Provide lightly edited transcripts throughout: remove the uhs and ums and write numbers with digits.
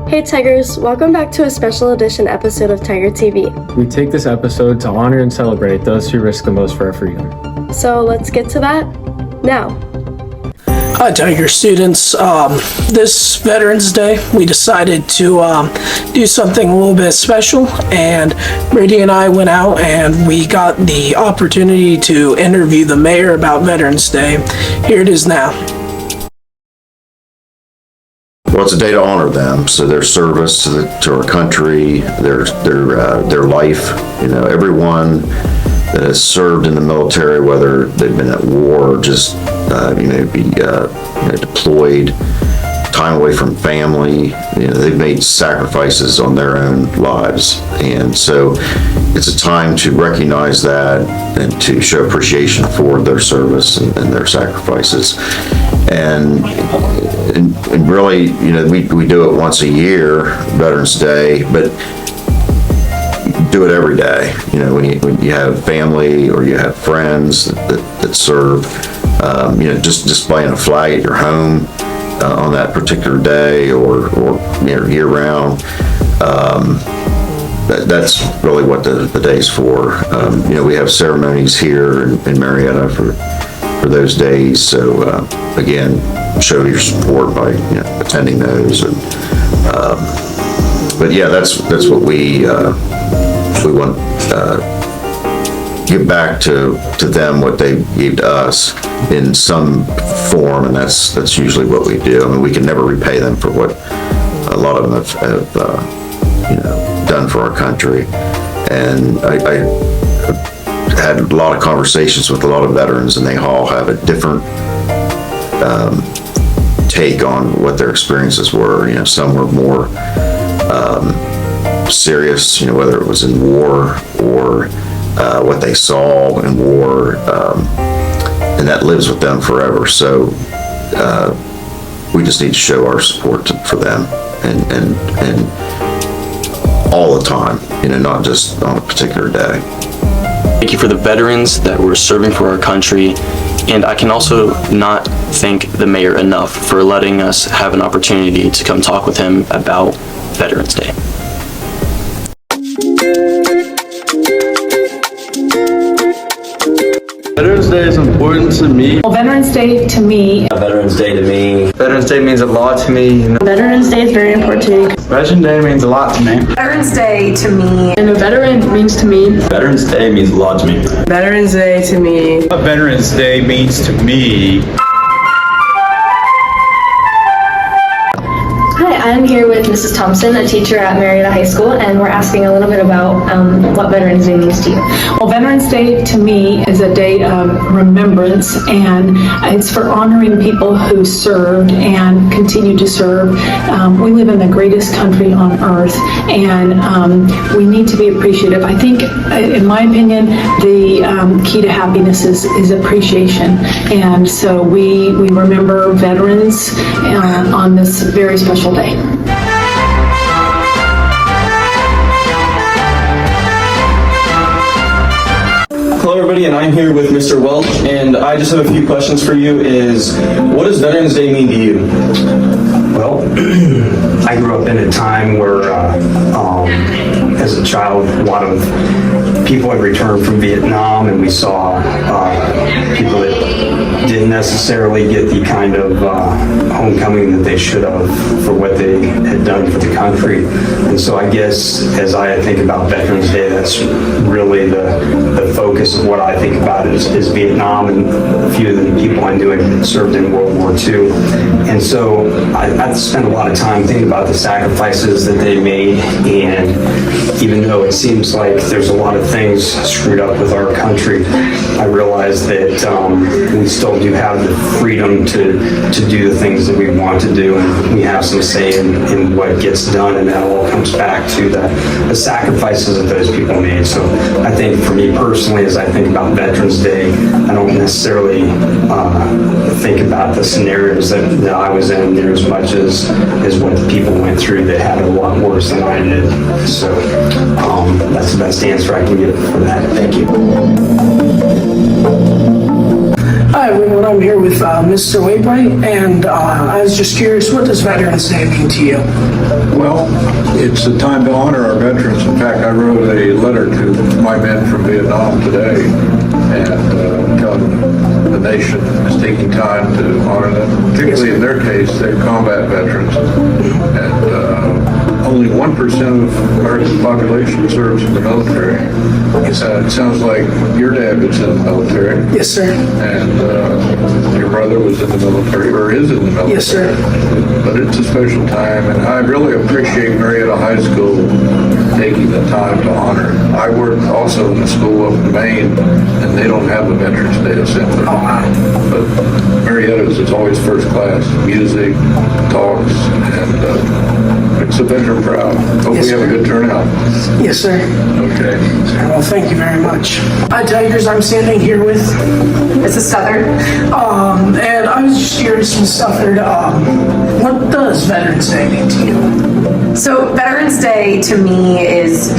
Hey Tigers, welcome back to a special edition episode of Tiger TV. We take this episode to honor and celebrate those who risk the most for our freedom. So let's get to that now. Hi Tiger students, this Veterans Day we decided to do something a little bit special, and Brady and I went out and we got the opportunity to interview the mayor about Veterans Day. Here it is now. Well, it's a day to honor them, so their service to our country, their life. You know, everyone that has served in the military, whether they've been at war or just deployed, time away from family. You know, they've made sacrifices on their own lives, and so it's a time to recognize that and to show appreciation for their service and their sacrifices. And really, you know, we do it once a year, Veterans Day, but do it every day. You know, when you have family or you have friends that serve, just displaying a flag at your home on that particular day or year round. That's really what the day's for. We have ceremonies here in Marietta for those days. So again, show your support by attending those. And but yeah, that's what we want. Give back to them what they gave to us in some form, and that's usually what we do. I mean, we can never repay them for what a lot of them have done for our country. And I had a lot of conversations with a lot of veterans, and they all have a different take on what their experiences were. You know, some were more serious, whether it was in war or what they saw in war, and that lives with them forever. So we just need to show our support for them and all the time, not just on a particular day. Thank you for the veterans that were serving for our country, and I can also not thank the mayor enough for letting us have an opportunity to come talk with him about Veterans Day. Veterans Day is important to me. Well, Veterans Day to me. Veterans Day to me. Veterans Day means a lot to me. Veterans Day is very important to me. Veterans Day means a lot to me. Veterans Day to me. And a veteran means to me. Veterans Day means a lot to me. Veterans Day to me. What Veterans Day means to me. Hi, I'm here with Mrs. Thompson, a teacher at Marietta High School, and we're asking a little bit about what Veterans Day means to you. Well, Veterans Day to me is a day of remembrance, and it's for honoring people who served and continue to serve. We live in the greatest country on earth, and we need to be appreciative. I think, in my opinion, the key to happiness is appreciation, and so we remember veterans on this very special day. Hello everybody, and I'm here with Mr. Welch, and I just have a few questions for you. What does Veterans Day mean to you? Well, I grew up in a time where, as a child, a lot of people had returned from Vietnam, and we saw people that didn't necessarily get the kind of homecoming that they should have for what they had done for the country. And so I guess as I think about Veterans Day, that's really the focus of what I think about is Vietnam and a few of the people I knew had served in World War II. And so I spent a lot of time thinking about the sacrifices that they made, and even though it seems like there's a lot of things screwed up with our country, I realize that we still do have the freedom to do the things that we want to do, and we have some say in what gets done, and that all comes back to the sacrifices that those people made. So I think for me personally, as I think about Veterans Day, I don't necessarily think about the scenarios that I was in near as much as what the people went through that had it a lot worse than I did. So that's the best answer I can give for that. Thank you. Hi everyone, I'm here with Mr. Wainwright, and I was just curious, what does Veterans Day mean to you? Well, it's a time to honor our veterans. In fact, I wrote a letter to my men from Vietnam today and tell them the nation is taking time to honor them, particularly in their case, they're combat veterans. And only 1% of American population serves in the military. It sounds like your dad was in the military. Yes, sir. And your brother was in the military, or is in the military. Yes, sir. But it's a special time, and I really appreciate Marietta High School taking the time to honor. I work also in the school up in Maine, and they don't have a Veterans Day assembly. Oh, wow. But Marietta's is always first class, music, talks, and it's a veteran proud. Hope Yes, we have a good turnout. Yes, sir. Okay. Well, thank you very much. Hi, Tigers. I'm standing here with Mrs. Southern. and I was just curious, Ms. Sufford, what does Veterans Day mean to you? So Veterans Day to me is,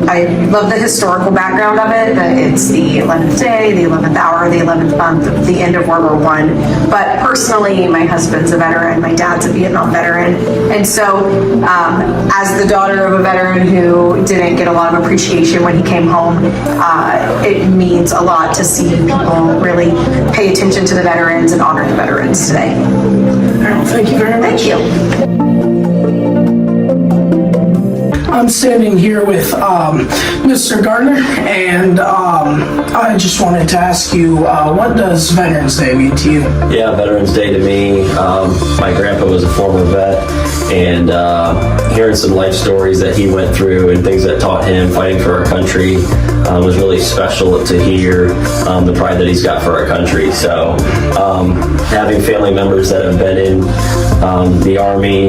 I love the historical background of it, that it's the 11th day, the 11th hour, the 11th month, the end of World War I. But personally, my husband's a veteran, my dad's a Vietnam veteran. And so as the daughter of a veteran who didn't get a lot of appreciation when he came home, it means a lot to see people really pay attention to the veterans and honor the veterans today. Well, thank you very much. Thank you. I'm standing here with Mr. Gardner, and I just wanted to ask you, what does Veterans Day mean to you? Yeah, Veterans Day to me, my grandpa was a former vet, and hearing some life stories that he went through and things that taught him fighting for our country was really special to hear the pride that he's got for our country. So having family members that have been in the Army,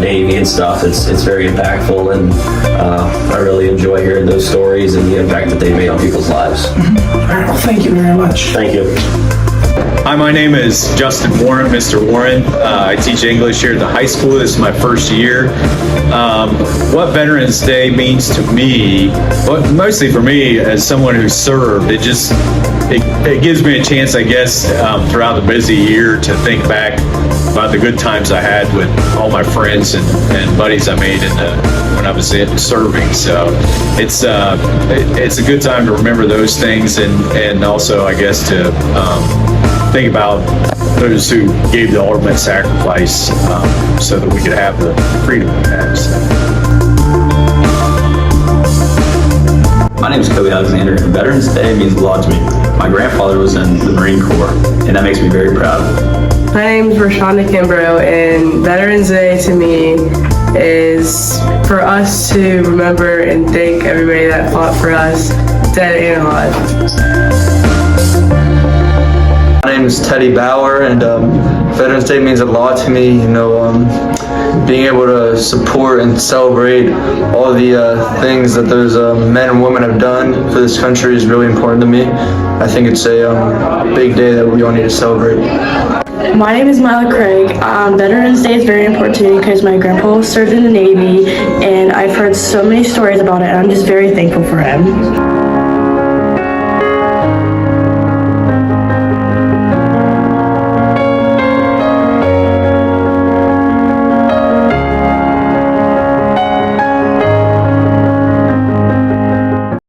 Navy and stuff, it's very impactful, and I really enjoy hearing those stories and the impact that they've made on people's lives. All right, well, thank you very much. Thank you. Hi, my name is Justin Warren, Mr. Warren. I teach English here at the high school. This is my first year. What Veterans Day means to me, but mostly for me as someone who served, it gives me a chance, I guess, throughout the busy year to think back about the good times I had with all my friends and buddies I made when I was serving. So it's a good time to remember those things, and also, I guess, to think about those who gave the ultimate sacrifice so that we could have the freedom we have. So. My name is Kobe Alexander, and Veterans Day means a lot to me. My grandfather was in the Marine Corps, and that makes me very proud. My name is Rashonda Kimbrough, and Veterans Day to me is for us to remember and thank everybody that fought for us, dead and alive. My name is Teddy Bauer, and Veterans Day means a lot to me. Being able to support and celebrate all the things that those men and women have done for this country is really important to me. I think it's a big day that we all need to celebrate. My name is Myla Craig. Veterans Day is very important to me because my grandpa served in the Navy, and I've heard so many stories about it, and I'm just very thankful for him.